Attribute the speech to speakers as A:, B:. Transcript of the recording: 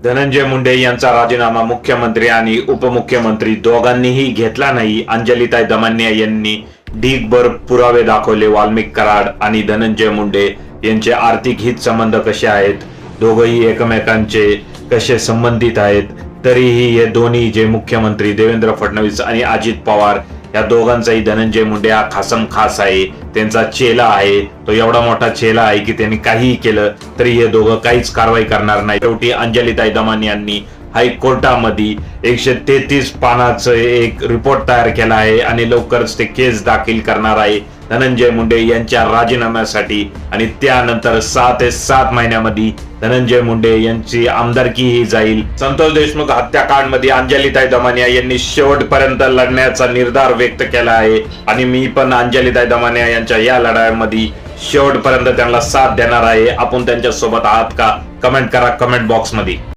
A: धनंजय मुंडे यांचा राजीनामा मुख्यमंत्री आणि उपमुख्यमंत्री दोघांनीही घेतला नाही. अंजलीताई दमानिया यांनी ढीगभर पुरावे दाखवले. वाल्मिक कराड आणि धनंजय मुंडे यांचे आर्थिक हित संबंध कसे आहेत, दोघंही एकमेकांचे कसे संबंधित आहेत. तरीही हे दोन्ही जे मुख्यमंत्री देवेंद्र फडणवीस आणि अजित पवार या दोघांचाही धनंजय मुंडे हा खासम खास आहे, त्यांचा चेला आहे. तो एवढा मोठा चेला आहे की त्यांनी काहीही केलं तरी हे दोघं काहीच कारवाई करणार नाही. शेवटी अंजलीताई दमानिया यांनी हायकोर्टामध्ये 133 पानाचं एक रिपोर्ट तयार केला आहे आणि लवकरच ते केस दाखल करणार आहे धनंजय मुंडे यांच्या राजीनाम्यासाठी. आणि त्यानंतर 6 ते 7 महिन्यामध्ये धनंजय मुंडे यांची आमदारकीही जाईल. संतोष देशमुख हत्याकांडमध्ये अंजलीताई दमानिया यांनी शेवटपर्यंत लढण्याचा निर्धार व्यक्त केला आहे आणि मी पण अंजलीताई दमानिया यांच्या या लढाईमध्ये शेवटपर्यंत त्यांना साथ देणार आहे. आपण त्यांच्या सोबत आहात का? कमेंट करा कमेंट बॉक्स मध्ये.